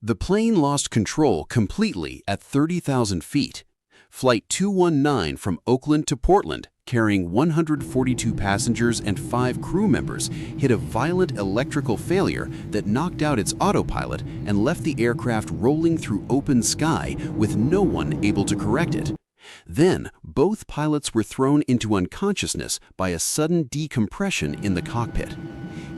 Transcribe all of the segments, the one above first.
The plane lost control completely at 30,000 feet. Flight 219 from Oakland to Portland, carrying 142 passengers and 5 crew members, hit a violent electrical failure that knocked out its autopilot and left the aircraft rolling through open sky with no one able to correct it. Then, both pilots were thrown into unconsciousness by a sudden decompression in the cockpit.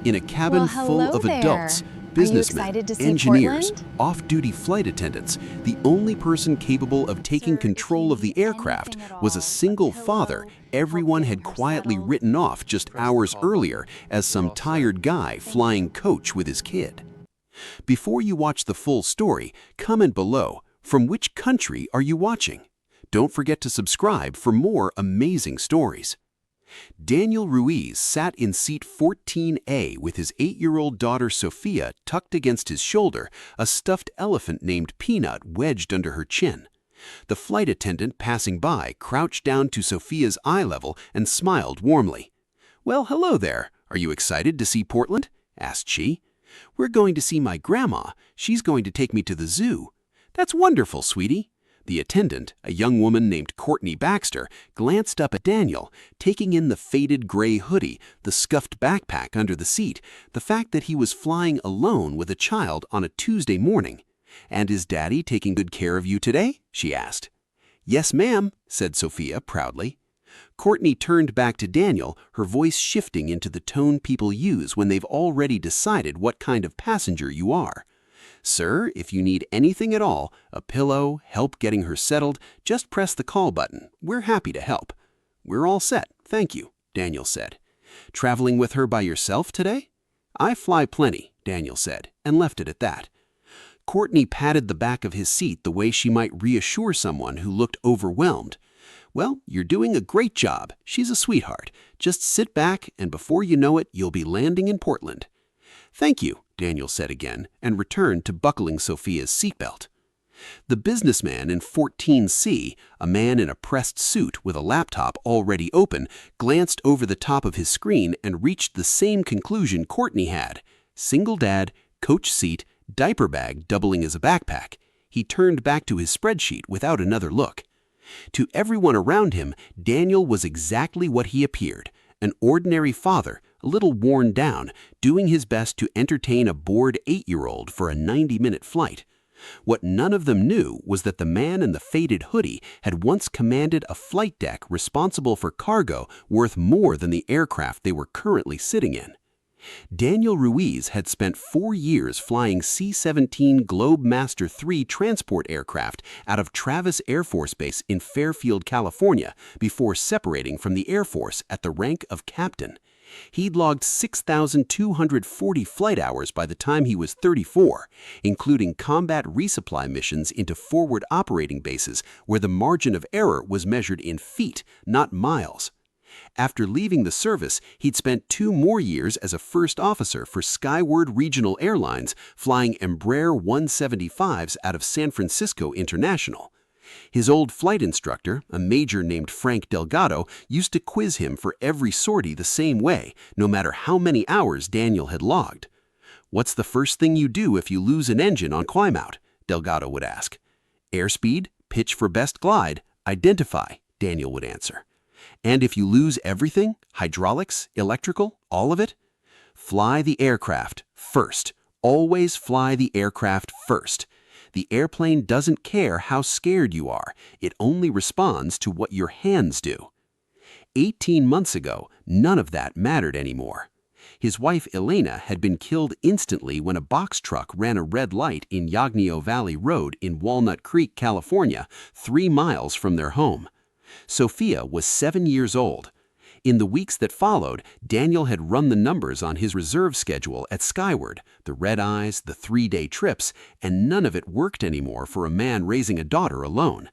In a cabin full of adults, businessmen, engineers, off-duty flight attendants, the only person capable of taking control of the aircraft was a single father everyone had quietly written off just hours earlier as some tired guy flying coach with his kid. Before you watch the full story, comment below, from which country are you watching? Don't forget to subscribe for more amazing stories. Daniel Ruiz sat in seat 14A with his 8-year-old daughter Sophia tucked against his shoulder, a stuffed elephant named Peanut wedged under her chin. The flight attendant passing by crouched down to Sophia's eye level and smiled warmly. "Well, hello there. Are you excited to see Portland?" asked she. "We're going to see my grandma. She's going to take me to the zoo." "That's wonderful, sweetie." The attendant, a young woman named Courtney Baxter, glanced up at Daniel, taking in the faded gray hoodie, the scuffed backpack under the seat, the fact that he was flying alone with a child on a Tuesday morning. "And is Daddy taking good care of you today?" she asked. "Yes, ma'am," said Sophia proudly. Courtney turned back to Daniel, her voice shifting into the tone people use when they've already decided what kind of passenger you are. "Sir, if you need anything at all, a pillow, help getting her settled, just press the call button. We're happy to help." "We're all set, thank you," Daniel said. "Traveling with her by yourself today?" "I fly plenty," Daniel said, and left it at that. Courtney patted the back of his seat the way she might reassure someone who looked overwhelmed. "Well, you're doing a great job. She's a sweetheart. Just sit back, and before you know it, you'll be landing in Portland." "Thank you," Daniel said again, and returned to buckling Sophia's seatbelt. The businessman in 14C, a man in a pressed suit with a laptop already open, glanced over the top of his screen and reached the same conclusion Courtney had. Single dad, coach seat, diaper bag doubling as a backpack. He turned back to his spreadsheet without another look. To everyone around him, Daniel was exactly what he appeared, an ordinary father, a little worn down, doing his best to entertain a bored 8-year-old for a 90-minute flight. What none of them knew was that the man in the faded hoodie had once commanded a flight deck responsible for cargo worth more than the aircraft they were currently sitting in. Daniel Ruiz had spent 4 years flying C-17 Globemaster III transport aircraft out of Travis Air Force Base in Fairfield, California, before separating from the Air Force at the rank of captain. He'd logged 6,240 flight hours by the time he was 34, including combat resupply missions into forward operating bases where the margin of error was measured in feet, not miles. After leaving the service, he'd spent 2 more years as a first officer for Skyward Regional Airlines, flying Embraer 175s out of San Francisco International. His old flight instructor, a major named Frank Delgado, used to quiz him for every sortie the same way, no matter how many hours Daniel had logged. "What's the first thing you do if you lose an engine on climb-out?" Delgado would ask. "Airspeed, pitch for best glide, identify," Daniel would answer. "And if you lose everything, hydraulics, electrical, all of it?" "Fly the aircraft first. Always fly the aircraft first. The airplane doesn't care how scared you are. It only responds to what your hands do." 18 months ago, none of that mattered anymore. His wife Elena had been killed instantly when a box truck ran a red light in Yagnio Valley Road in Walnut Creek, California, 3 miles from their home. Sophia was 7 years old. In the weeks that followed, Daniel had run the numbers on his reserve schedule at Skyward, the red-eyes, the 3-day trips, and none of it worked anymore for a man raising a daughter alone.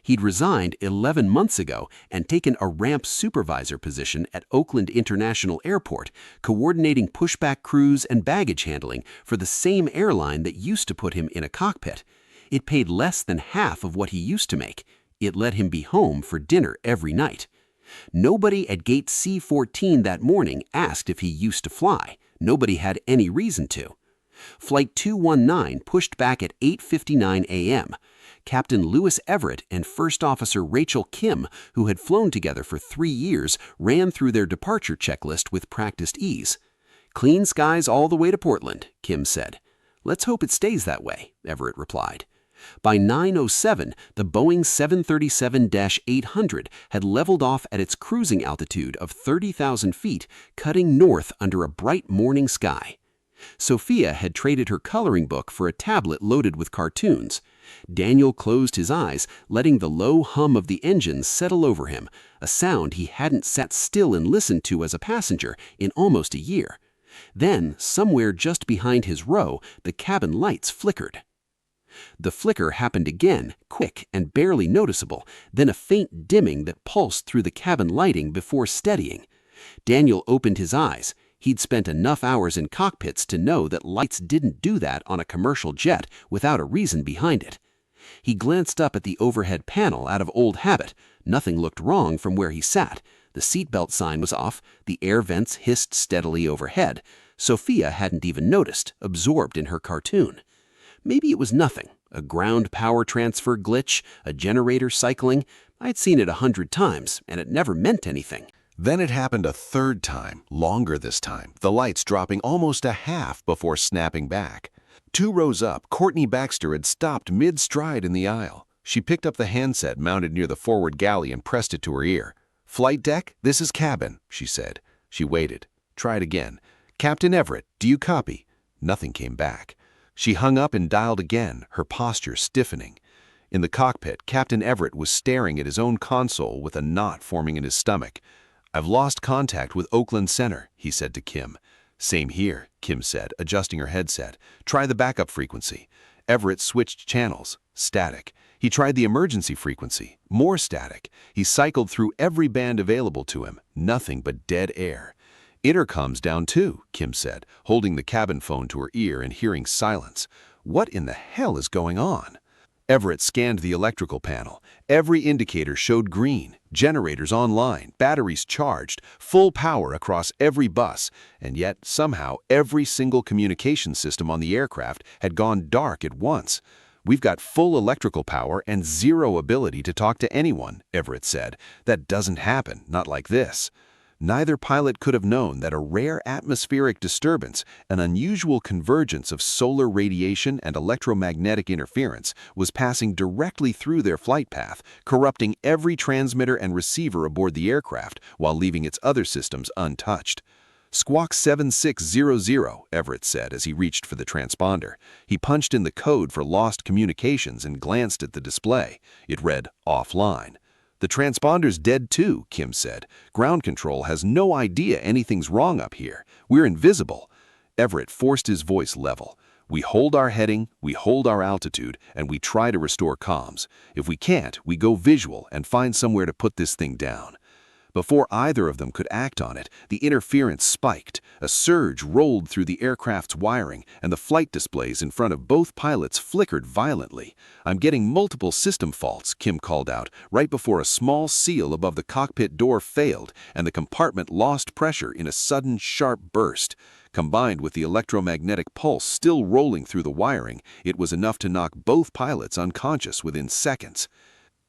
He'd resigned 11 months ago and taken a ramp supervisor position at Oakland International Airport, coordinating pushback crews and baggage handling for the same airline that used to put him in a cockpit. It paid less than half of what he used to make. It let him be home for dinner every night. Nobody at gate C-14 that morning asked if he used to fly. Nobody had any reason to. Flight 219 pushed back at 8:59 a.m. Captain Lewis Everett and First Officer Rachel Kim, who had flown together for 3 years, ran through their departure checklist with practiced ease. "Clean skies all the way to Portland," Kim said. "Let's hope it stays that way," Everett replied. By 9:07, the Boeing 737-800 had leveled off at its cruising altitude of 30,000 feet, cutting north under a bright morning sky. Sophia had traded her coloring book for a tablet loaded with cartoons. Daniel closed his eyes, letting the low hum of the engines settle over him, a sound he hadn't sat still and listened to as a passenger in almost a year. Then, somewhere just behind his row, the cabin lights flickered. The flicker happened again, quick and barely noticeable, then a faint dimming that pulsed through the cabin lighting before steadying. Daniel opened his eyes. He'd spent enough hours in cockpits to know that lights didn't do that on a commercial jet without a reason behind it. He glanced up at the overhead panel out of old habit. Nothing looked wrong from where he sat. The seatbelt sign was off, the air vents hissed steadily overhead. Sophia hadn't even noticed, absorbed in her cartoon. Maybe it was nothing, a ground power transfer glitch, a generator cycling. I'd seen it 100 times, and it never meant anything. Then it happened a third time, longer this time, the lights dropping almost a half before snapping back. 2 rows up, Courtney Baxter had stopped mid-stride in the aisle. She picked up the handset mounted near the forward galley and pressed it to her ear. "Flight deck, this is cabin," she said. She waited. Tried again. "Captain Everett, do you copy?" Nothing came back. She hung up and dialed again, her posture stiffening. In the cockpit, Captain Everett was staring at his own console with a knot forming in his stomach. "I've lost contact with Oakland Center," he said to Kim. "Same here," Kim said, adjusting her headset. "Try the backup frequency." Everett switched channels. Static. He tried the emergency frequency. More static. He cycled through every band available to him. Nothing but dead air. "Intercom's down too," Kim said, holding the cabin phone to her ear and hearing silence. "What in the hell is going on?" Everett scanned the electrical panel. Every indicator showed green. Generators online, batteries charged, full power across every bus, and yet somehow every single communication system on the aircraft had gone dark at once. "We've got full electrical power and zero ability to talk to anyone," Everett said. "That doesn't happen, not like this." Neither pilot could have known that a rare atmospheric disturbance, an unusual convergence of solar radiation and electromagnetic interference, was passing directly through their flight path, corrupting every transmitter and receiver aboard the aircraft while leaving its other systems untouched. "Squawk 7600, Everett said as he reached for the transponder. He punched in the code for lost communications and glanced at the display. It read, "offline." "The transponder's dead too," Kim said. "Ground control has no idea anything's wrong up here. We're invisible." Everett forced his voice level. "We hold our heading, we hold our altitude, and we try to restore comms. If we can't, we go visual and find somewhere to put this thing down." Before either of them could act on it, the interference spiked. A surge rolled through the aircraft's wiring, and the flight displays in front of both pilots flickered violently. "I'm getting multiple system faults," Kim called out, right before a small seal above the cockpit door failed, and the compartment lost pressure in a sudden, sharp burst. Combined with the electromagnetic pulse still rolling through the wiring, it was enough to knock both pilots unconscious within seconds.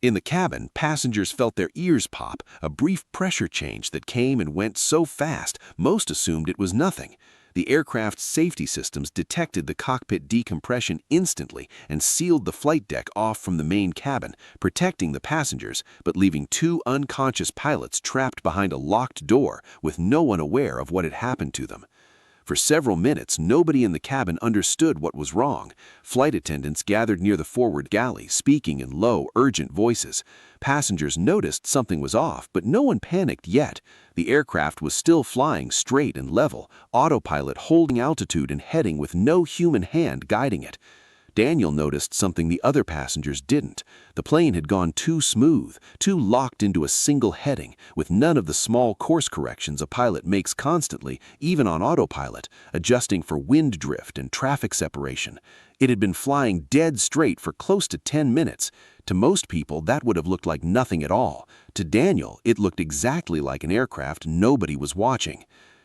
In the cabin, passengers felt their ears pop, a brief pressure change that came and went so fast, most assumed it was nothing. The aircraft's safety systems detected the cockpit decompression instantly and sealed the flight deck off from the main cabin, protecting the passengers, but leaving 2 unconscious pilots trapped behind a locked door with no one aware of what had happened to them. For several minutes, nobody in the cabin understood what was wrong. Flight attendants gathered near the forward galley, speaking in low, urgent voices. Passengers noticed something was off, but no one panicked yet. The aircraft was still flying straight and level, autopilot holding altitude and heading with no human hand guiding it. Daniel noticed something the other passengers didn't. The plane had gone too smooth, too locked into a single heading, with none of the small course corrections a pilot makes constantly, even on autopilot, adjusting for wind drift and traffic separation. It had been flying dead straight for close to 10 minutes. To most people, that would have looked like nothing at all. To Daniel, it looked exactly like an aircraft nobody was watching.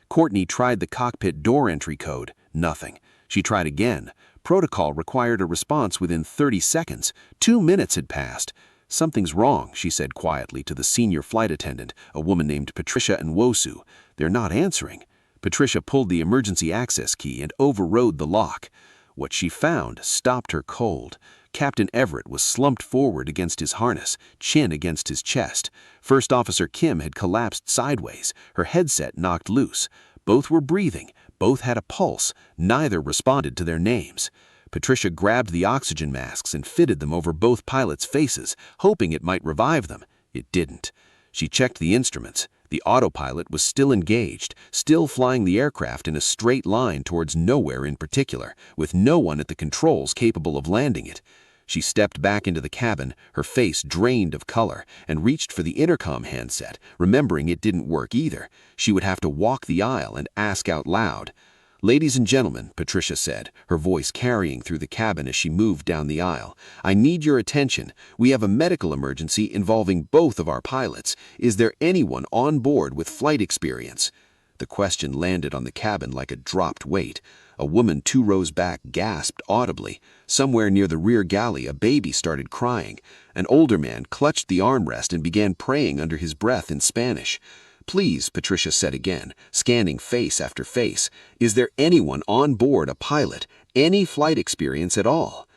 Courtney tried the cockpit door entry code. Nothing. She tried again. Protocol required a response within 30 seconds. 2 minutes had passed. "Something's wrong," she said quietly to the senior flight attendant, a woman named Patricia Nwosu. "They're not answering." Patricia pulled the emergency access key and overrode the lock. What she found stopped her cold. Captain Everett was slumped forward against his harness, chin against his chest. First Officer Kim had collapsed sideways, her headset knocked loose. Both were breathing, both had a pulse, neither responded to their names. Patricia grabbed the oxygen masks and fitted them over both pilots' faces, hoping it might revive them. It didn't. She checked the instruments. The autopilot was still engaged, still flying the aircraft in a straight line towards nowhere in particular, with no one at the controls capable of landing it. She stepped back into the cabin, her face drained of color, and reached for the intercom handset, remembering it didn't work either. She would have to walk the aisle and ask out loud. "Ladies and gentlemen," Patricia said, her voice carrying through the cabin as she moved down the aisle, "I need your attention. We have a medical emergency involving both of our pilots. Is there anyone on board with flight experience?" The question landed on the cabin like a dropped weight. A woman 2 rows back gasped audibly. Somewhere near the rear galley, a baby started crying. An older man clutched the armrest and began praying under his breath in Spanish. "Please," Patricia said again, scanning face after face, "is there anyone on board a pilot, any flight experience at all?"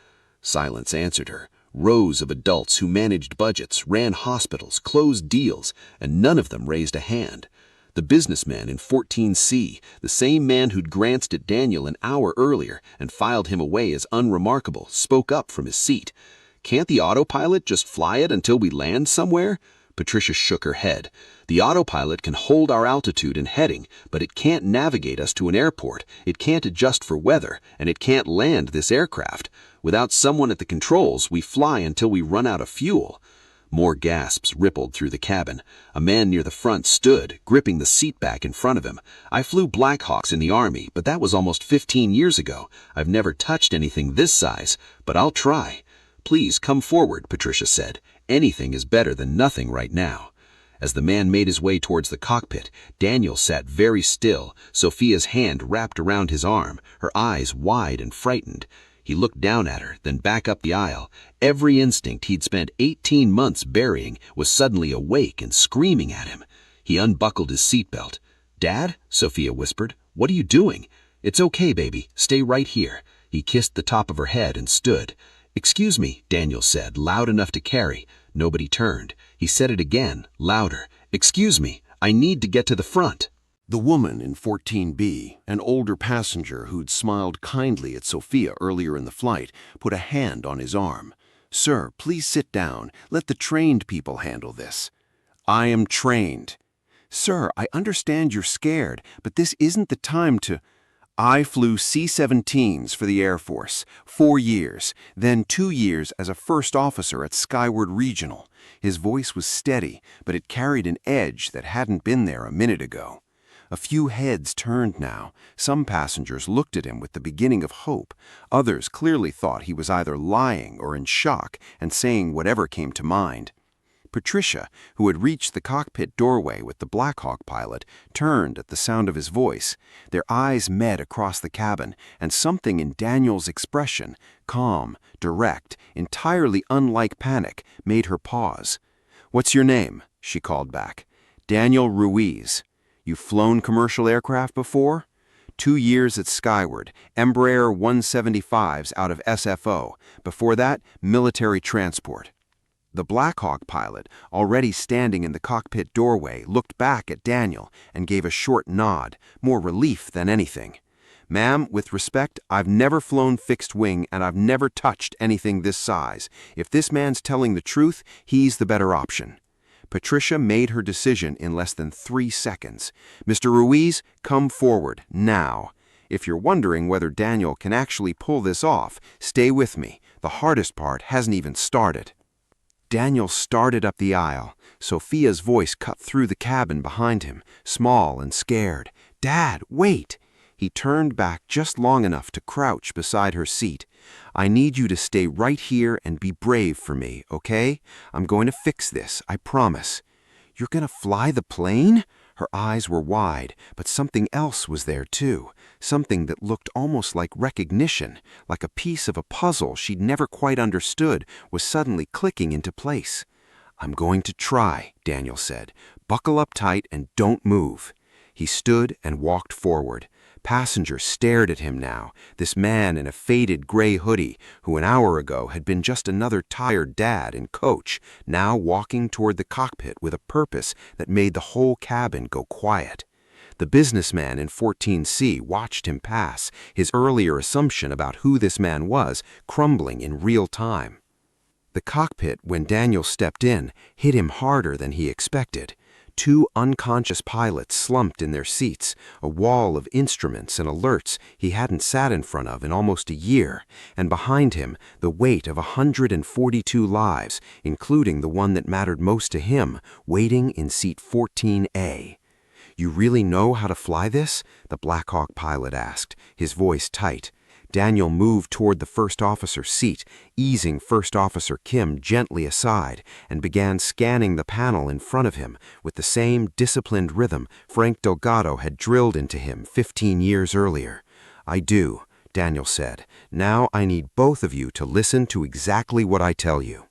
Silence answered her. Rows of adults who managed budgets, ran hospitals, closed deals, and none of them raised a hand. The businessman in 14C, the same man who'd glanced at Daniel an hour earlier and filed him away as unremarkable, spoke up from his seat. "Can't the autopilot just fly it until we land somewhere?" Patricia shook her head. "The autopilot can hold our altitude and heading, but it can't navigate us to an airport, it can't adjust for weather, and it can't land this aircraft. Without someone at the controls, we fly until we run out of fuel." More gasps rippled through the cabin. A man near the front stood, gripping the seat back in front of him. "I flew Blackhawks in the Army, but that was almost 15 years ago. I've never touched anything this size, but I'll try." "Please come forward," Patricia said. "Anything is better than nothing right now." As the man made his way towards the cockpit, Daniel sat very still, Sophia's hand wrapped around his arm, her eyes wide and frightened. He looked down at her, then back up the aisle. Every instinct he'd spent 18 months burying was suddenly awake and screaming at him. He unbuckled his seatbelt. "Dad?" Sophia whispered. "What are you doing?" "It's okay, baby. Stay right here." He kissed the top of her head and stood. "Excuse me," Daniel said, loud enough to carry. Nobody turned. He said it again, louder. "Excuse me, I need to get to the front." The woman in 14B, an older passenger who'd smiled kindly at Sophia earlier in the flight, put a hand on his arm. "Sir, please sit down. Let the trained people handle this." "I am trained." "Sir, I understand you're scared, but this isn't the time to—" "I flew C-17s for the Air Force, 4 years, then 2 years as a first officer at Skyward Regional." His voice was steady, but it carried an edge that hadn't been there a minute ago. A few heads turned now. Some passengers looked at him with the beginning of hope. Others clearly thought he was either lying or in shock and saying whatever came to mind. Patricia, who had reached the cockpit doorway with the Blackhawk pilot, turned at the sound of his voice. Their eyes met across the cabin, and something in Daniel's expression, calm, direct, entirely unlike panic, made her pause. "What's your name?" she called back. "Daniel Ruiz. You've flown commercial aircraft before?" 2 years at Skyward, Embraer 175s out of SFO. Before that, military transport. The Blackhawk pilot, already standing in the cockpit doorway, looked back at Daniel and gave a short nod, more relief than anything. "Ma'am, with respect, I've never flown fixed wing and I've never touched anything this size. If this man's telling the truth, he's the better option." Patricia made her decision in less than 3 seconds. "Mr. Ruiz, come forward, now. If you're wondering whether Daniel can actually pull this off, stay with me. The hardest part hasn't even started." Daniel started up the aisle. Sophia's voice cut through the cabin behind him, small and scared. "Dad, wait!" He turned back just long enough to crouch beside her seat. "I need you to stay right here and be brave for me, okay? I'm going to fix this, I promise." "You're going to fly the plane?" Her eyes were wide, but something else was there too, something that looked almost like recognition, like a piece of a puzzle she'd never quite understood was suddenly clicking into place. "I'm going to try," Daniel said. "Buckle up tight and don't move." He stood and walked forward. Passengers stared at him now, this man in a faded gray hoodie, who an hour ago had been just another tired dad and coach, now walking toward the cockpit with a purpose that made the whole cabin go quiet. The businessman in 14C watched him pass, his earlier assumption about who this man was crumbling in real time. The cockpit, when Daniel stepped in, hit him harder than he expected. Two unconscious pilots slumped in their seats, a wall of instruments and alerts he hadn't sat in front of in almost a year, and behind him the weight of 142 lives, including the one that mattered most to him, waiting in seat 14A. "You really know how to fly this?" the Black Hawk pilot asked, his voice tight. Daniel moved toward the first officer's seat, easing First Officer Kim gently aside, and began scanning the panel in front of him with the same disciplined rhythm Frank Delgado had drilled into him 15 years earlier. "I do," Daniel said. "Now I need both of you to listen to exactly what I tell you."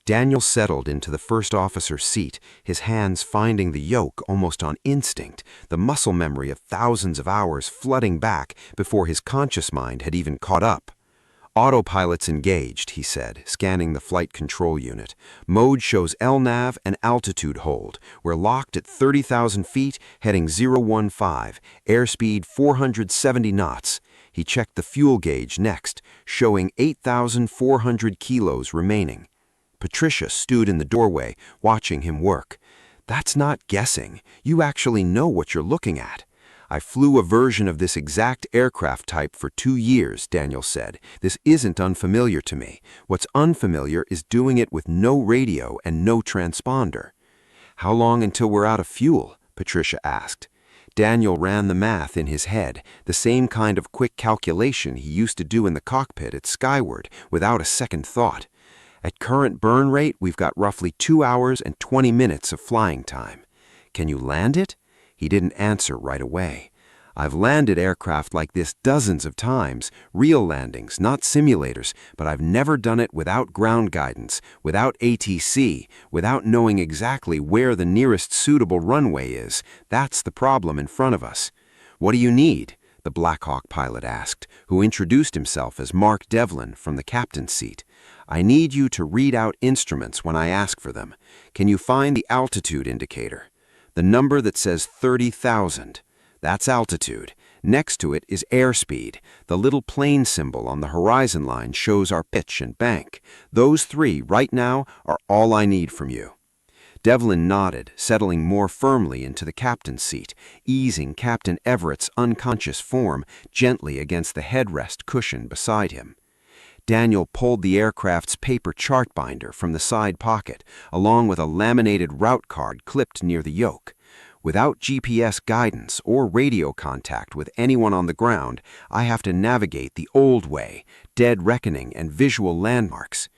Daniel settled into the first officer's seat, his hands finding the yoke almost on instinct, the muscle memory of thousands of hours flooding back before his conscious mind had even caught up. "Autopilot's engaged," he said, scanning the flight control unit. "Mode shows LNAV and altitude hold. We're locked at 30,000 feet, heading 015, airspeed 470 knots. He checked the fuel gauge next, showing 8,400 kilos remaining. Patricia stood in the doorway, watching him work. "That's not guessing. You actually know what you're looking at." "I flew a version of this exact aircraft type for 2 years, Daniel said. "This isn't unfamiliar to me. What's unfamiliar is doing it with no radio and no transponder." "How long until we're out of fuel?" Patricia asked. Daniel ran the math in his head, the same kind of quick calculation he used to do in the cockpit at Skyward, without a second thought. "At current burn rate, we've got roughly 2 hours and 20 minutes of flying time." "Can you land it?" He didn't answer right away. "I've landed aircraft like this dozens of times, real landings, not simulators, but I've never done it without ground guidance, without ATC, without knowing exactly where the nearest suitable runway is. That's the problem in front of us." "What do you need?" the Black Hawk pilot asked, who introduced himself as Mark Devlin from the captain's seat. "I need you to read out instruments when I ask for them. Can you find the altitude indicator? The number that says 30,000. That's altitude. Next to it is airspeed. The little plane symbol on the horizon line shows our pitch and bank. Those 3 right now are all I need from you." Devlin nodded, settling more firmly into the captain's seat, easing Captain Everett's unconscious form gently against the headrest cushion beside him. Daniel pulled the aircraft's paper chart binder from the side pocket, along with a laminated route card clipped near the yoke. "Without GPS guidance or radio contact with anyone on the ground, I have to navigate the old way, dead reckoning and visual landmarks."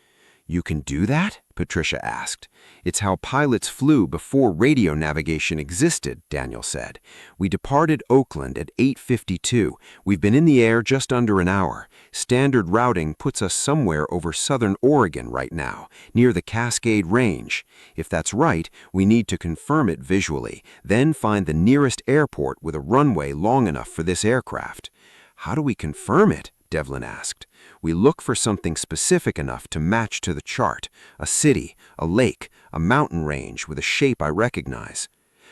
"You can do that?" Patricia asked. "It's how pilots flew before radio navigation existed," Daniel said. "We departed Oakland at 8:52. We've been in the air just under an hour. Standard routing puts us somewhere over southern Oregon right now, near the Cascade Range. If that's right, we need to confirm it visually, then find the nearest airport with a runway long enough for this aircraft." "How do we confirm it?" Devlin asked. "We look for something specific enough to match to the chart, a city, a lake, a mountain range with a shape I recognize."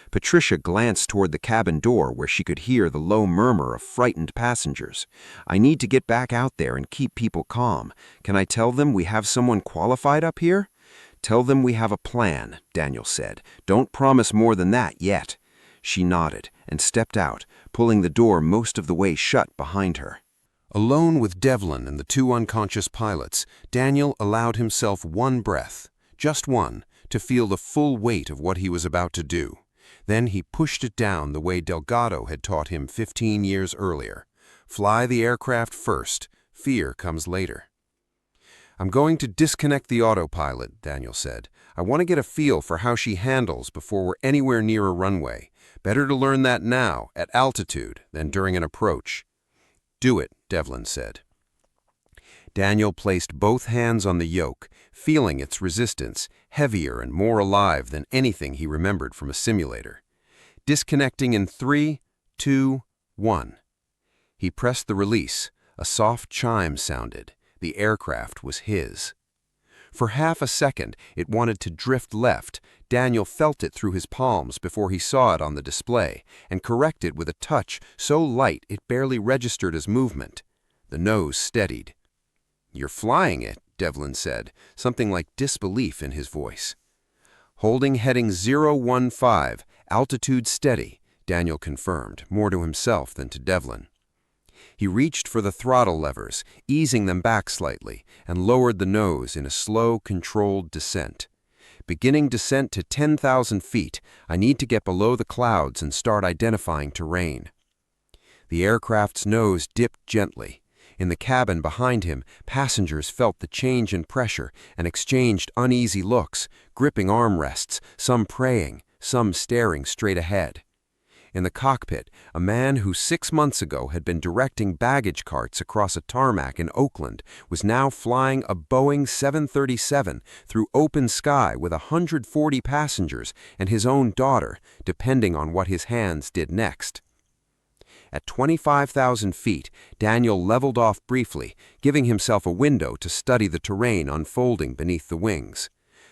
Patricia glanced toward the cabin door where she could hear the low murmur of frightened passengers. "I need to get back out there and keep people calm. Can I tell them we have someone qualified up here?" "Tell them we have a plan," Daniel said. "Don't promise more than that yet." She nodded and stepped out, pulling the door most of the way shut behind her. Alone with Devlin and the 2 unconscious pilots, Daniel allowed himself one breath, just one, to feel the full weight of what he was about to do. Then he pushed it down the way Delgado had taught him 15 years earlier. Fly the aircraft first, fear comes later. "I'm going to disconnect the autopilot," Daniel said. "I want to get a feel for how she handles before we're anywhere near a runway. Better to learn that now, at altitude, than during an approach." "Do it," Devlin said. Daniel placed both hands on the yoke, feeling its resistance, heavier and more alive than anything he remembered from a simulator. Disconnecting in 3, 2, 1. He pressed the release. A soft chime sounded. The aircraft was his. For half a second, it wanted to drift left. Daniel felt it through his palms before he saw it on the display, and corrected with a touch so light it barely registered as movement. The nose steadied. "You're flying it," Devlin said, something like disbelief in his voice. "Holding heading 015, altitude steady," Daniel confirmed, more to himself than to Devlin. He reached for the throttle levers, easing them back slightly, and lowered the nose in a slow, controlled descent. "Beginning descent to 10,000 feet. I need to get below the clouds and start identifying terrain." The aircraft's nose dipped gently. In the cabin behind him, passengers felt the change in pressure and exchanged uneasy looks, gripping armrests, some praying, some staring straight ahead. In the cockpit, a man who 6 months ago had been directing baggage carts across a tarmac in Oakland was now flying a Boeing 737 through open sky with 140 passengers and his own daughter, depending on what his hands did next. At 25,000 feet, Daniel leveled off briefly, giving himself a window to study the terrain unfolding beneath the wings.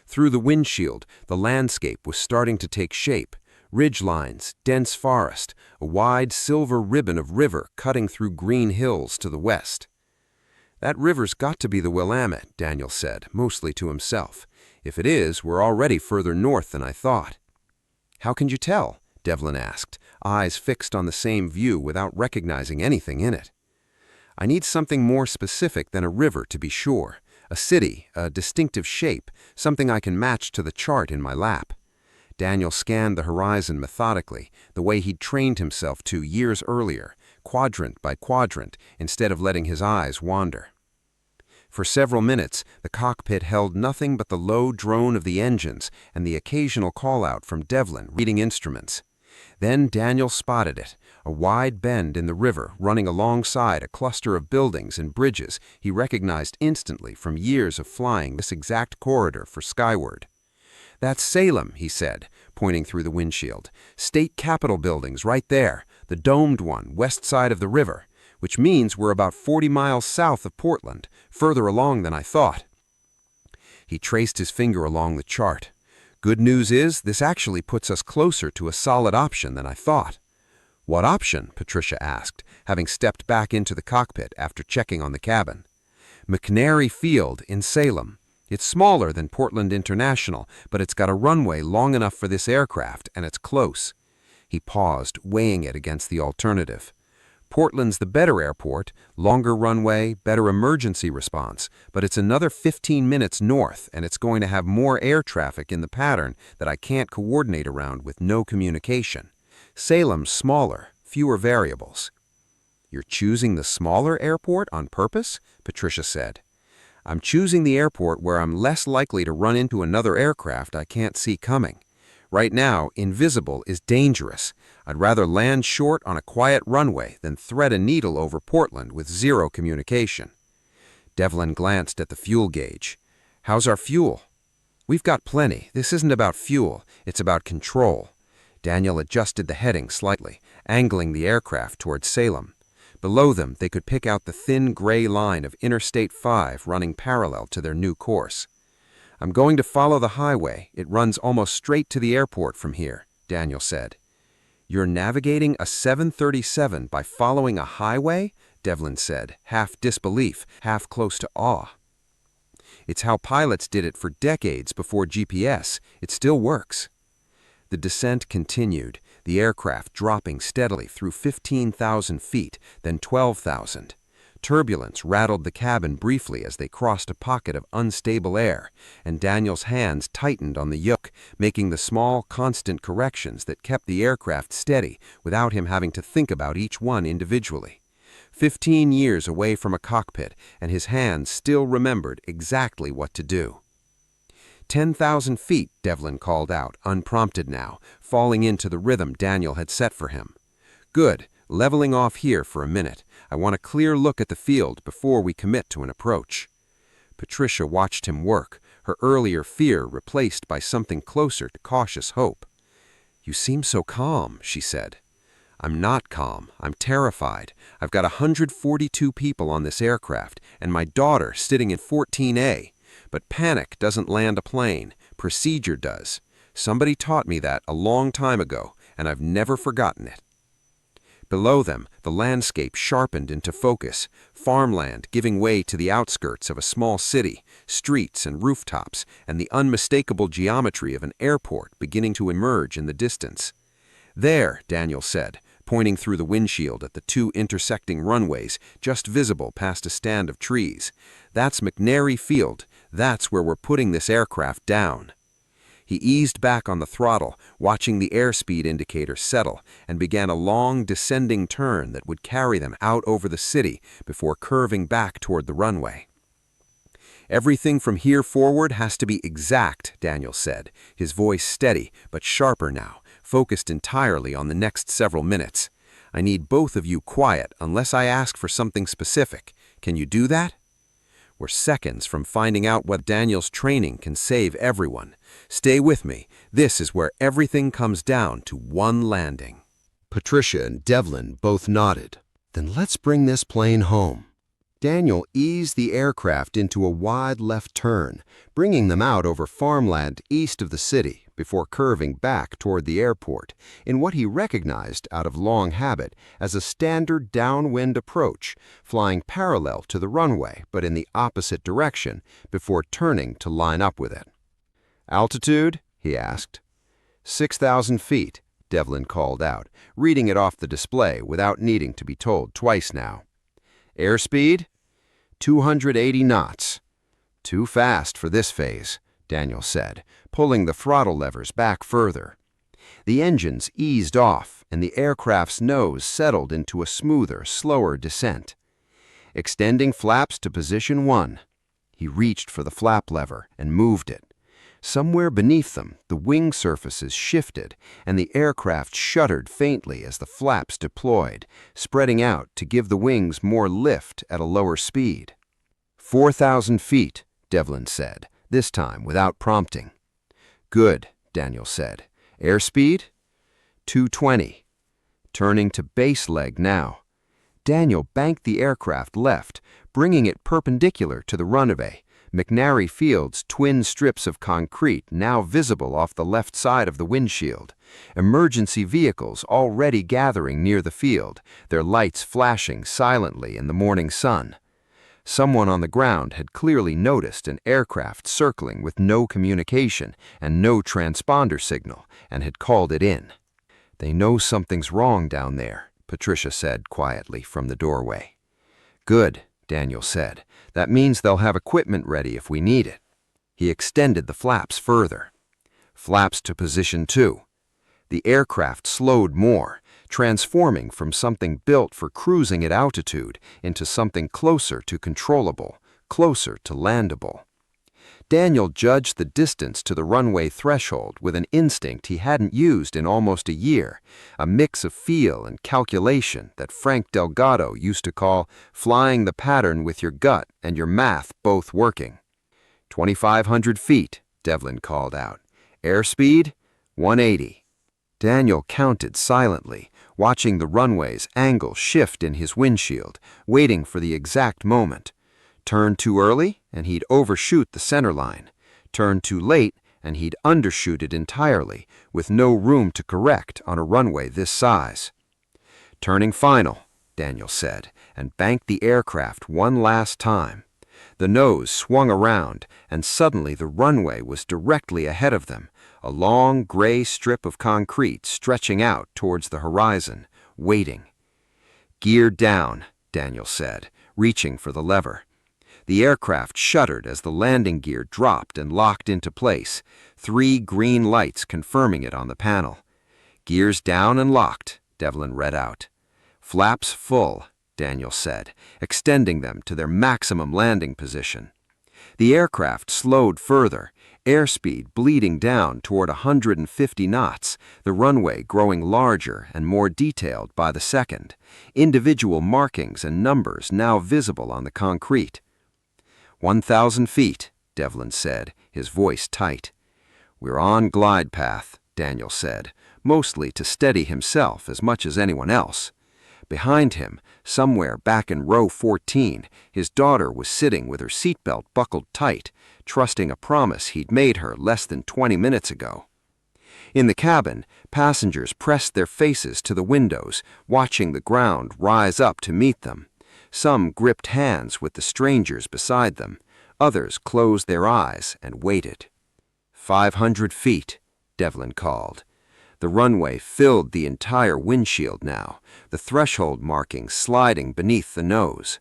Through the windshield, the landscape was starting to take shape. Ridgelines, dense forest, a wide silver ribbon of river cutting through green hills to the west. "That river's got to be the Willamette," Daniel said, mostly to himself. "If it is, we're already further north than I thought." "How can you tell?" Devlin asked, eyes fixed on the same view without recognizing anything in it. "I need something more specific than a river to be sure. A city, a distinctive shape, something I can match to the chart in my lap." Daniel scanned the horizon methodically, the way he'd trained himself to years earlier, quadrant by quadrant, instead of letting his eyes wander. For several minutes, the cockpit held nothing but the low drone of the engines and the occasional call-out from Devlin reading instruments. Then Daniel spotted it, a wide bend in the river running alongside a cluster of buildings and bridges he recognized instantly from years of flying this exact corridor for skyward. "That's Salem," he said, pointing through the windshield. "State Capitol buildings right there, the domed one west side of the river, which means we're about 40 miles south of Portland, further along than I thought." He traced his finger along the chart. "Good news is, this actually puts us closer to a solid option than I thought." "What option?" Patricia asked, having stepped back into the cockpit after checking on the cabin. "McNary Field in Salem. It's smaller than Portland International, but it's got a runway long enough for this aircraft, and it's close." He paused, weighing it against the alternative. "Portland's the better airport, longer runway, better emergency response, but it's another 15 minutes north, and it's going to have more air traffic in the pattern that I can't coordinate around with no communication. Salem's smaller, fewer variables." "You're choosing the smaller airport on purpose?" Patricia said. "I'm choosing the airport where I'm less likely to run into another aircraft I can't see coming. Right now, invisible is dangerous. I'd rather land short on a quiet runway than thread a needle over Portland with zero communication." Devlin glanced at the fuel gauge. "How's our fuel?" "We've got plenty. This isn't about fuel. It's about control." Daniel adjusted the heading slightly, angling the aircraft toward Salem. Below them, they could pick out the thin gray line of Interstate 5 running parallel to their new course. "I'm going to follow the highway. It runs almost straight to the airport from here," Daniel said. "You're navigating a 737 by following a highway?" Devlin said, half disbelief, half close to awe. "It's how pilots did it for decades before GPS. It still works." The descent continued, the aircraft dropping steadily through 15,000 feet, then 12,000. Turbulence rattled the cabin briefly as they crossed a pocket of unstable air, and Daniel's hands tightened on the yoke, making the small, constant corrections that kept the aircraft steady without him having to think about each one individually. 15 years away from a cockpit, and his hands still remembered exactly what to do. 10,000 feet, Devlin called out, unprompted now, falling into the rhythm Daniel had set for him. Good, leveling off here for a minute. I want a clear look at the field before we commit to an approach. Patricia watched him work, her earlier fear replaced by something closer to cautious hope. "You seem so calm," she said. "I'm not calm. I'm terrified. I've got 142 people on this aircraft, and my daughter sitting in 14A. But panic doesn't land a plane. Procedure does. Somebody taught me that a long time ago, and I've never forgotten it." Below them, the landscape sharpened into focus, farmland giving way to the outskirts of a small city, streets and rooftops, and the unmistakable geometry of an airport beginning to emerge in the distance. "There," Daniel said, pointing through the windshield at the two intersecting runways just visible past a stand of trees. "That's McNary Field. That's where we're putting this aircraft down." He eased back on the throttle, watching the airspeed indicator settle, and began a long descending turn that would carry them out over the city before curving back toward the runway. "Everything from here forward has to be exact," Daniel said, his voice steady but sharper now, focused entirely on the next several minutes. "I need both of you quiet unless I ask for something specific. Can you do that?" We're seconds from finding out what Daniel's training can save everyone. Stay with me. This is where everything comes down to one landing. Patricia and Devlin both nodded. "Then let's bring this plane home." Daniel eased the aircraft into a wide left turn, bringing them out over farmland east of the city before curving back toward the airport in what he recognized out of long habit as a standard downwind approach, flying parallel to the runway but in the opposite direction before turning to line up with it. "Altitude?" he asked. 6,000 feet, Devlin called out, reading it off the display without needing to be told twice now. "Airspeed?" 280 knots. "Too fast for this phase," Daniel said, pulling the throttle levers back further. The engines eased off, and the aircraft's nose settled into a smoother, slower descent. Extending flaps to position 1. He reached for the flap lever and moved it. Somewhere beneath them, the wing surfaces shifted, and the aircraft shuddered faintly as the flaps deployed, spreading out to give the wings more lift at a lower speed. 4,000 feet, Devlin said, this time without prompting. "Good," Daniel said. "Airspeed?" 220. Turning to base leg now. Daniel banked the aircraft left, bringing it perpendicular to the runway. McNary Field's twin strips of concrete now visible off the left side of the windshield. Emergency vehicles already gathering near the field, their lights flashing silently in the morning sun. Someone on the ground had clearly noticed an aircraft circling with no communication and no transponder signal and had called it in. "They know something's wrong down there," Patricia said quietly from the doorway. "Good," Daniel said. "That means they'll have equipment ready if we need it." He extended the flaps further. Flaps to position 2. The aircraft slowed more, transforming from something built for cruising at altitude into something closer to controllable, closer to landable. Daniel judged the distance to the runway threshold with an instinct he hadn't used in almost a year, a mix of feel and calculation that Frank Delgado used to call flying the pattern with your gut and your math both working. 2,500 feet, Devlin called out. "Airspeed? 180. Daniel counted silently, watching the runway's angle shift in his windshield, waiting for the exact moment. Turn too early, and he'd overshoot the center line. Turn too late, and he'd undershoot it entirely, with no room to correct on a runway this size. "Turning final," Daniel said, and banked the aircraft one last time. The nose swung around, and suddenly the runway was directly ahead of them, a long gray strip of concrete stretching out towards the horizon, waiting. "Gear down," Daniel said, reaching for the lever. The aircraft shuddered as the landing gear dropped and locked into place, 3 green lights confirming it on the panel. "Gears down and locked," Devlin read out. "Flaps full," Daniel said, extending them to their maximum landing position. The aircraft slowed further, airspeed bleeding down toward 150 knots, the runway growing larger and more detailed by the second, individual markings and numbers now visible on the concrete. 1,000 feet, Devlin said, his voice tight. We're on glide path, Daniel said, mostly to steady himself as much as anyone else. Behind him, somewhere back in row 14, his daughter was sitting with her seatbelt buckled tight, trusting a promise he'd made her less than 20 minutes ago. In the cabin, passengers pressed their faces to the windows, watching the ground rise up to meet them. Some gripped hands with the strangers beside them. Others closed their eyes and waited. 500 feet, Devlin called. The runway filled the entire windshield now, the threshold markings sliding beneath the nose.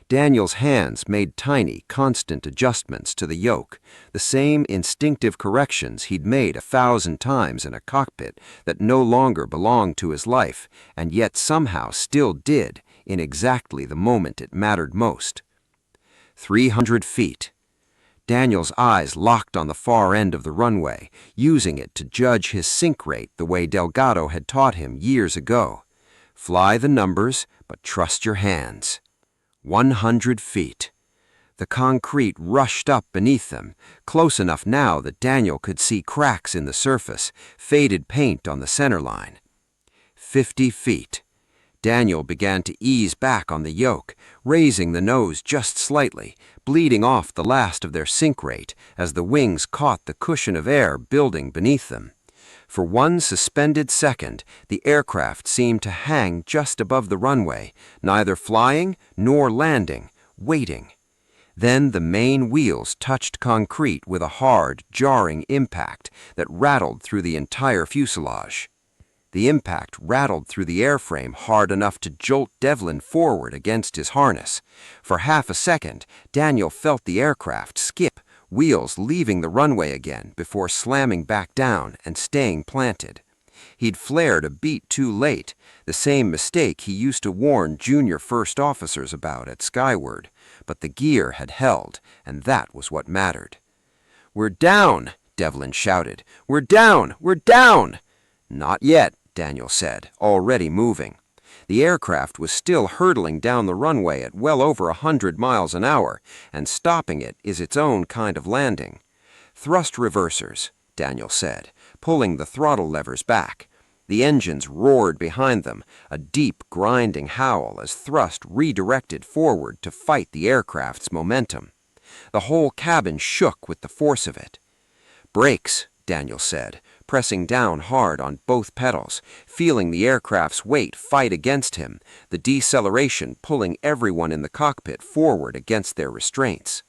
Daniel's hands made tiny, constant adjustments to the yoke, the same instinctive corrections he'd made 1,000 times in a cockpit that no longer belonged to his life, and yet somehow still did, in exactly the moment it mattered most. 300 feet. Daniel's eyes locked on the far end of the runway, using it to judge his sink rate the way Delgado had taught him years ago. Fly the numbers, but trust your hands. 100 feet. The concrete rushed up beneath them, close enough now that Daniel could see cracks in the surface, faded paint on the center line. 50 feet. Daniel began to ease back on the yoke, raising the nose just slightly, bleeding off the last of their sink rate as the wings caught the cushion of air building beneath them. For one suspended second, the aircraft seemed to hang just above the runway, neither flying nor landing, waiting. Then the main wheels touched concrete with a hard, jarring impact that rattled through the entire fuselage. The impact rattled through the airframe hard enough to jolt Devlin forward against his harness. For half a second, Daniel felt the aircraft skip, wheels leaving the runway again before slamming back down and staying planted. He'd flared a beat too late, the same mistake he used to warn junior first officers about at Skyward, but the gear had held, and that was what mattered. "We're down!" Devlin shouted. "We're down! We're down!" "Not yet," Daniel said, already moving. The aircraft was still hurtling down the runway at well over 100 miles an hour, and stopping it is its own kind of landing. "Thrust reversers," Daniel said, pulling the throttle levers back. The engines roared behind them, a deep, grinding howl as thrust redirected forward to fight the aircraft's momentum. The whole cabin shook with the force of it. "Brakes," Daniel said, pressing down hard on both pedals, feeling the aircraft's weight fight against him, the deceleration pulling everyone in the cockpit forward against their restraints.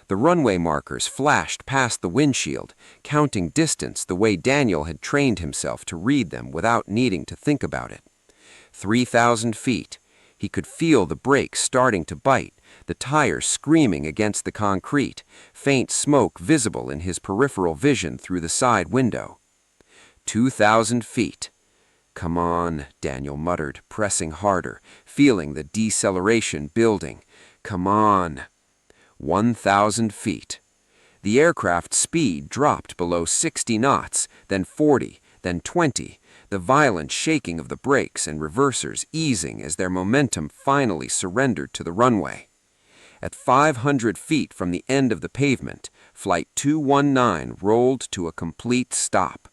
The runway markers flashed past the windshield, counting distance the way Daniel had trained himself to read them without needing to think about it. 3,000 feet. He could feel the brakes starting to bite, the tires screaming against the concrete, faint smoke visible in his peripheral vision through the side window. 2,000 feet. "Come on," Daniel muttered, pressing harder, feeling the deceleration building. "Come on." 1,000 feet. The aircraft's speed dropped below 60 knots, then 40, then 20, the violent shaking of the brakes and reversers easing as their momentum finally surrendered to the runway. At 500 feet from the end of the pavement, Flight 219 rolled to a complete stop.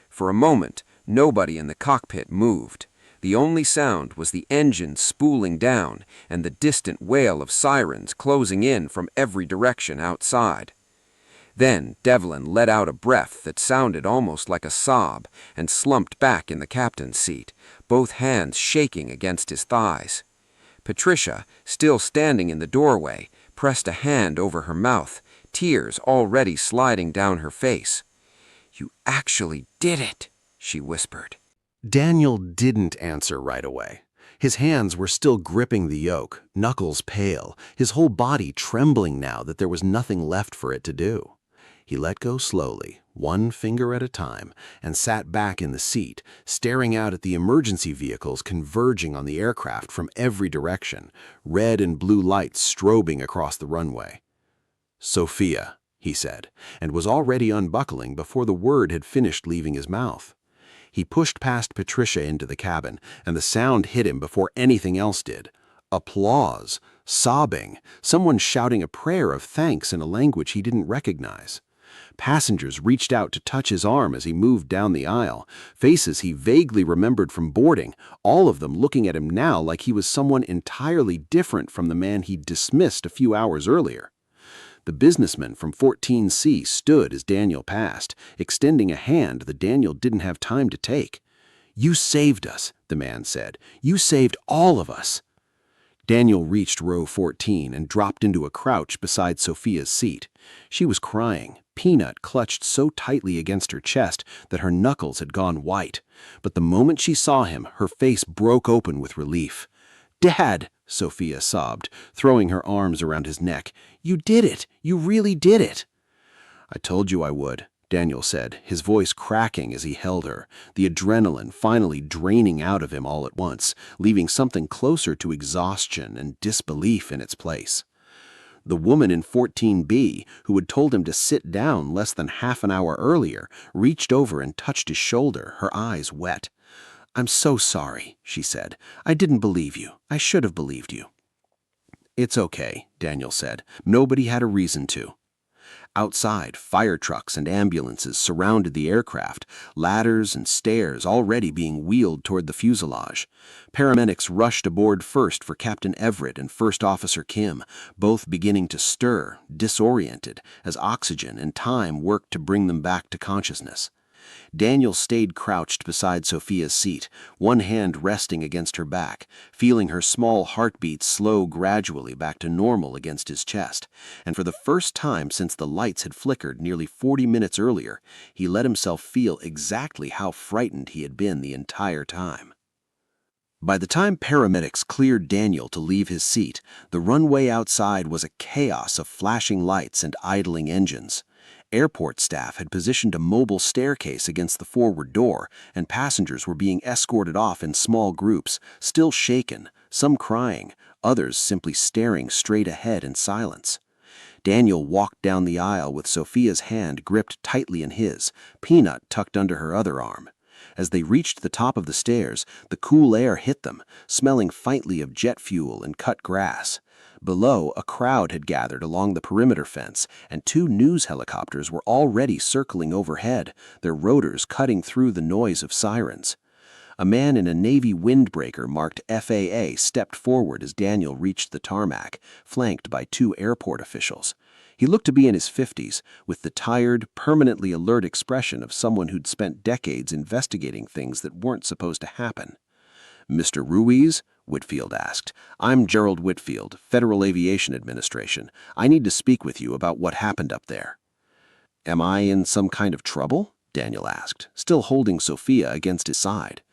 For a moment, nobody in the cockpit moved. The only sound was the engine spooling down and the distant wail of sirens closing in from every direction outside. Then Devlin let out a breath that sounded almost like a sob and slumped back in the captain's seat, both hands shaking against his thighs. Patricia, still standing in the doorway, pressed a hand over her mouth, tears already sliding down her face. "You actually did it," she whispered. Daniel didn't answer right away. His hands were still gripping the yoke, knuckles pale, his whole body trembling now that there was nothing left for it to do. He let go slowly, one finger at a time, and sat back in the seat, staring out at the emergency vehicles converging on the aircraft from every direction, red and blue lights strobing across the runway. "Sophia," he said, and was already unbuckling before the word had finished leaving his mouth. He pushed past Patricia into the cabin, and the sound hit him before anything else did. Applause, sobbing, someone shouting a prayer of thanks in a language he didn't recognize. Passengers reached out to touch his arm as he moved down the aisle, faces he vaguely remembered from boarding, all of them looking at him now like he was someone entirely different from the man he'd dismissed a few hours earlier. The businessman from 14C stood as Daniel passed, extending a hand that Daniel didn't have time to take. "You saved us," the man said. "You saved all of us." Daniel reached row 14 and dropped into a crouch beside Sophia's seat. She was crying, Peanut clutched so tightly against her chest that her knuckles had gone white. But the moment she saw him, her face broke open with relief. "Dad," Sophia sobbed, throwing her arms around his neck. "You did it! You really did it!" "I told you I would," Daniel said, his voice cracking as he held her, the adrenaline finally draining out of him all at once, leaving something closer to exhaustion and disbelief in its place. The woman in 14B, who had told him to sit down less than half an hour earlier, reached over and touched his shoulder, her eyes wet. "I'm so sorry," she said. "I didn't believe you. I should have believed you." "It's okay," Daniel said. "Nobody had a reason to." Outside, fire trucks and ambulances surrounded the aircraft, ladders and stairs already being wheeled toward the fuselage. Paramedics rushed aboard first for Captain Everett and First Officer Kim, both beginning to stir, disoriented, as oxygen and time worked to bring them back to consciousness. Daniel stayed crouched beside Sophia's seat, one hand resting against her back, feeling her small heartbeat slow gradually back to normal against his chest, and for the first time since the lights had flickered nearly 40 minutes earlier, he let himself feel exactly how frightened he had been the entire time. By the time paramedics cleared Daniel to leave his seat, the runway outside was a chaos of flashing lights and idling engines. Airport staff had positioned a mobile staircase against the forward door, and passengers were being escorted off in small groups, still shaken, some crying, others simply staring straight ahead in silence. Daniel walked down the aisle with Sophia's hand gripped tightly in his, Peanut tucked under her other arm. As they reached the top of the stairs, the cool air hit them, smelling faintly of jet fuel and cut grass. Below, a crowd had gathered along the perimeter fence, and 2 news helicopters were already circling overhead, their rotors cutting through the noise of sirens. A man in a Navy windbreaker marked FAA stepped forward as Daniel reached the tarmac, flanked by 2 airport officials. He looked to be in his 50s, with the tired, permanently alert expression of someone who'd spent decades investigating things that weren't supposed to happen. "Mr. Ruiz?" Whitfield asked. "I'm Gerald Whitfield, Federal Aviation Administration. I need to speak with you about what happened up there." "Am I in some kind of trouble?" Daniel asked, still holding Sophia against his side.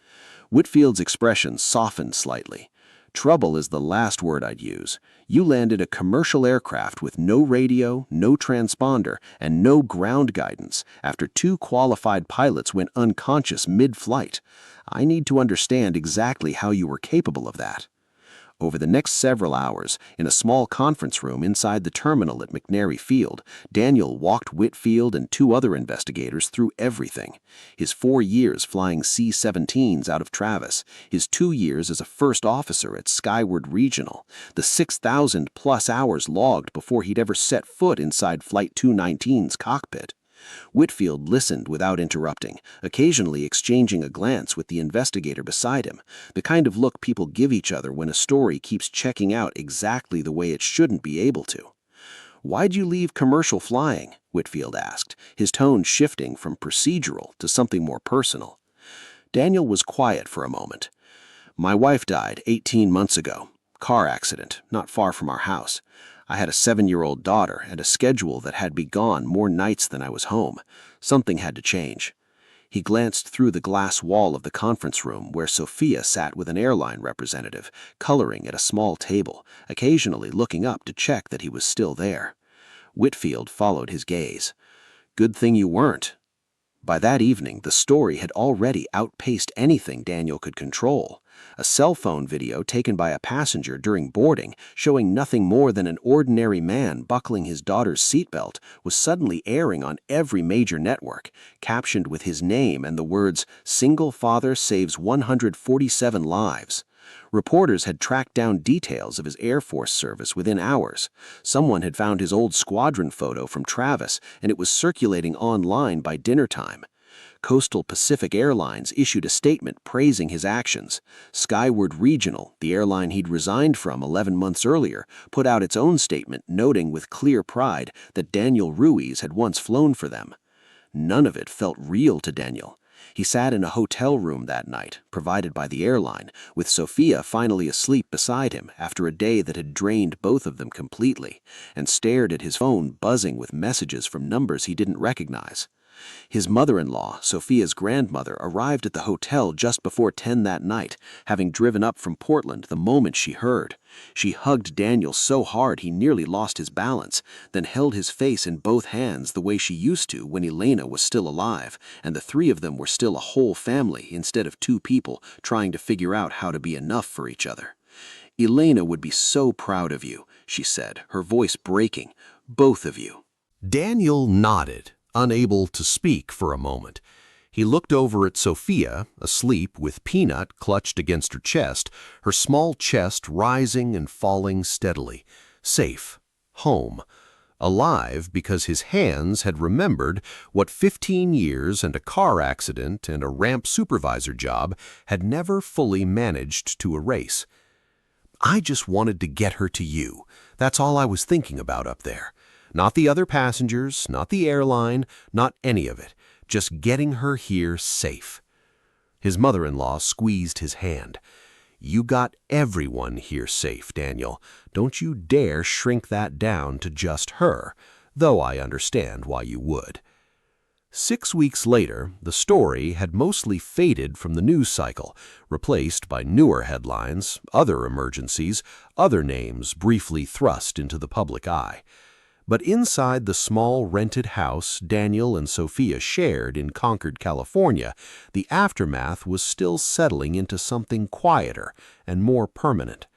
Whitfield's expression softened slightly. "Trouble is the last word I'd use. You landed a commercial aircraft with no radio, no transponder, and no ground guidance after 2 qualified pilots went unconscious mid-flight. I need to understand exactly how you were capable of that." Over the next several hours, in a small conference room inside the terminal at McNary Field, Daniel walked Whitfield and 2 other investigators through everything. His 4 years flying C-17s out of Travis, his 2 years as a first officer at Skyward Regional, the 6,000-plus hours logged before he'd ever set foot inside Flight 219's cockpit. Whitfield listened without interrupting, occasionally exchanging a glance with the investigator beside him, the kind of look people give each other when a story keeps checking out exactly the way it shouldn't be able to. "Why'd you leave commercial flying?" Whitfield asked, his tone shifting from procedural to something more personal. Daniel was quiet for a moment. "My wife died 18 months ago. Car accident, not far from our house. I had a 7-year-old daughter and a schedule that had me gone more nights than I was home. Something had to change." He glanced through the glass wall of the conference room where Sophia sat with an airline representative, coloring at a small table, occasionally looking up to check that he was still there. Whitfield followed his gaze. Good thing you weren't. By that evening, the story had already outpaced anything Daniel could control. A cell phone video taken by a passenger during boarding, showing nothing more than an ordinary man buckling his daughter's seatbelt, was suddenly airing on every major network, captioned with his name and the words, "Single father saves 147 lives." Reporters had tracked down details of his Air Force service within hours. Someone had found his old squadron photo from Travis, and it was circulating online by dinner time. Coastal Pacific Airlines issued a statement praising his actions. Skyward Regional, the airline he'd resigned from 11 months earlier, put out its own statement noting with clear pride that Daniel Ruiz had once flown for them. None of it felt real to Daniel. He sat in a hotel room that night, provided by the airline, with Sophia finally asleep beside him after a day that had drained both of them completely, and stared at his phone buzzing with messages from numbers he didn't recognize. His mother-in-law, Sophia's grandmother, arrived at the hotel just before 10 that night, having driven up from Portland the moment she heard. She hugged Daniel so hard he nearly lost his balance, then held his face in both hands the way she used to when Elena was still alive, and the three of them were still a whole family instead of two people trying to figure out how to be enough for each other. "Elena would be so proud of you," she said, her voice breaking. "Both of you." Daniel nodded, unable to speak for a moment. He looked over at Sophia, asleep with Peanut clutched against her chest, her small chest rising and falling steadily. Safe. Home. Alive because his hands had remembered what 15 years and a car accident and a ramp supervisor job had never fully managed to erase. "I just wanted to get her to you. That's all I was thinking about up there. Not the other passengers, not the airline, not any of it. Just getting her here safe." His mother-in-law squeezed his hand. "You got everyone here safe, Daniel. Don't you dare shrink that down to just her, though I understand why you would." 6 weeks later, the story had mostly faded from the news cycle, replaced by newer headlines, other emergencies, other names briefly thrust into the public eye. But inside the small rented house Daniel and Sophia shared in Concord, California, the aftermath was still settling into something quieter and more permanent.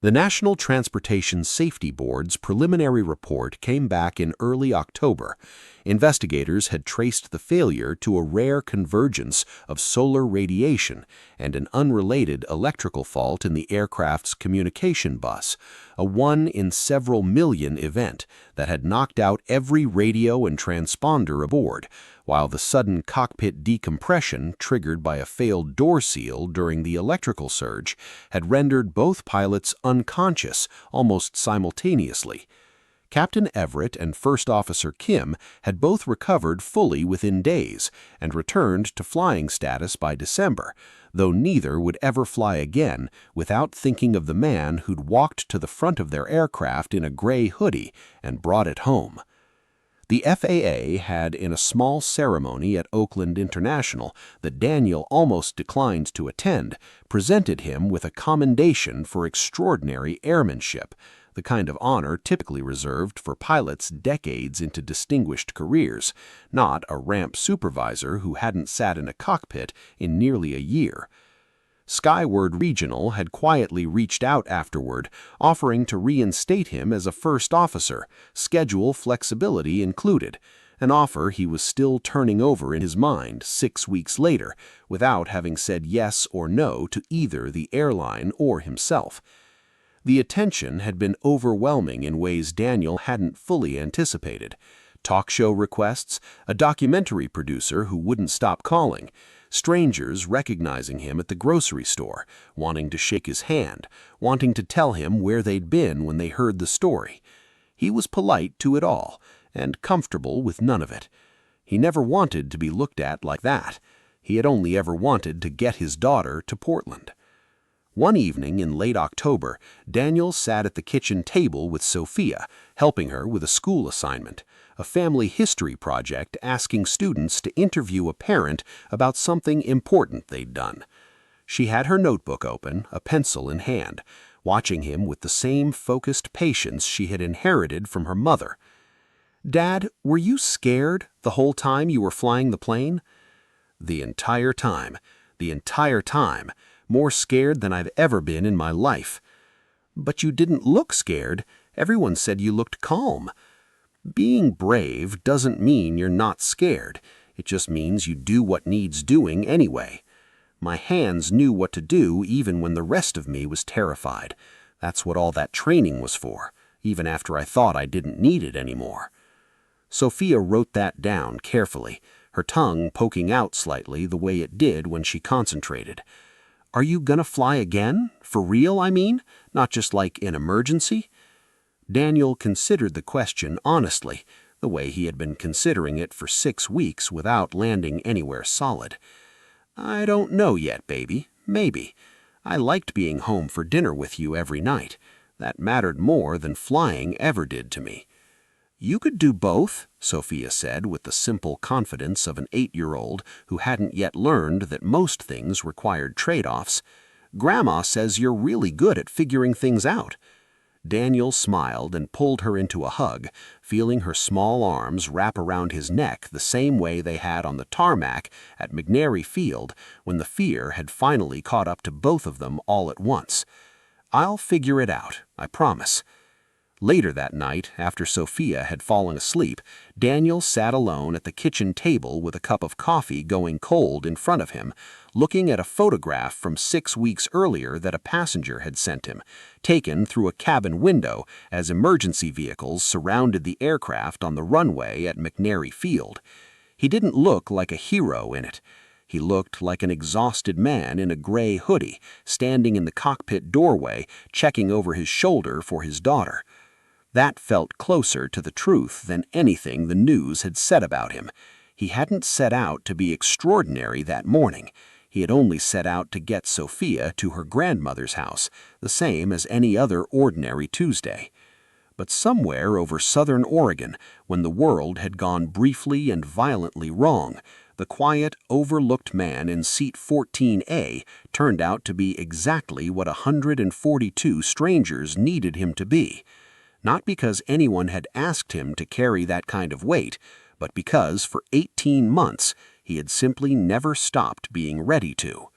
The National Transportation Safety Board's preliminary report came back in early October. Investigators had traced the failure to a rare convergence of solar radiation and an unrelated electrical fault in the aircraft's communication bus, a 1 in several million event that had knocked out every radio and transponder aboard, while the sudden cockpit decompression triggered by a failed door seal during the electrical surge had rendered both pilots unconscious almost simultaneously. Captain Everett and First Officer Kim had both recovered fully within days and returned to flying status by December, though neither would ever fly again without thinking of the man who'd walked to the front of their aircraft in a gray hoodie and brought it home. The FAA had, in a small ceremony at Oakland International that Daniel almost declined to attend, presented him with a commendation for extraordinary airmanship, the kind of honor typically reserved for pilots decades into distinguished careers, not a ramp supervisor who hadn't sat in a cockpit in nearly a year. Skyward Regional had quietly reached out afterward, offering to reinstate him as a first officer, schedule flexibility included, an offer he was still turning over in his mind 6 weeks later, without having said yes or no to either the airline or himself. The attention had been overwhelming in ways Daniel hadn't fully anticipated. Talk show requests, a documentary producer who wouldn't stop calling, strangers recognizing him at the grocery store, wanting to shake his hand, wanting to tell him where they'd been when they heard the story. He was polite to it all, and comfortable with none of it. He never wanted to be looked at like that. He had only ever wanted to get his daughter to Portland. One evening in late October, Daniel sat at the kitchen table with Sophia, helping her with a school assignment, a family history project asking students to interview a parent about something important they'd done. She had her notebook open, a pencil in hand, watching him with the same focused patience she had inherited from her mother. Dad, were you scared the whole time you were flying the plane? The entire time. The entire time. More scared than I've ever been in my life. But you didn't look scared. Everyone said you looked calm. Being brave doesn't mean you're not scared. It just means you do what needs doing anyway. My hands knew what to do even when the rest of me was terrified. That's what all that training was for, even after I thought I didn't need it anymore. Sophia wrote that down carefully, her tongue poking out slightly the way it did when she concentrated. Are you gonna fly again? For real, I mean? Not just like in emergency? Daniel considered the question honestly, the way he had been considering it for 6 weeks without landing anywhere solid. I don't know yet, baby. Maybe. I liked being home for dinner with you every night. That mattered more than flying ever did to me. You could do both, Sophia said with the simple confidence of an 8-year-old who hadn't yet learned that most things required trade-offs. Grandma says you're really good at figuring things out. Daniel smiled and pulled her into a hug, feeling her small arms wrap around his neck the same way they had on the tarmac at McNary Field when the fear had finally caught up to both of them all at once. I'll figure it out, I promise. Later that night, after Sophia had fallen asleep, Daniel sat alone at the kitchen table with a cup of coffee going cold in front of him, looking at a photograph from 6 weeks earlier that a passenger had sent him, taken through a cabin window as emergency vehicles surrounded the aircraft on the runway at McNary Field. He didn't look like a hero in it. He looked like an exhausted man in a gray hoodie, standing in the cockpit doorway, checking over his shoulder for his daughter. That felt closer to the truth than anything the news had said about him. He hadn't set out to be extraordinary that morning. He had only set out to get Sophia to her grandmother's house, the same as any other ordinary Tuesday. But somewhere over southern Oregon, when the world had gone briefly and violently wrong, the quiet, overlooked man in seat 14A turned out to be exactly what 142 strangers needed him to be. Not because anyone had asked him to carry that kind of weight, but because for 18 months he had simply never stopped being ready to.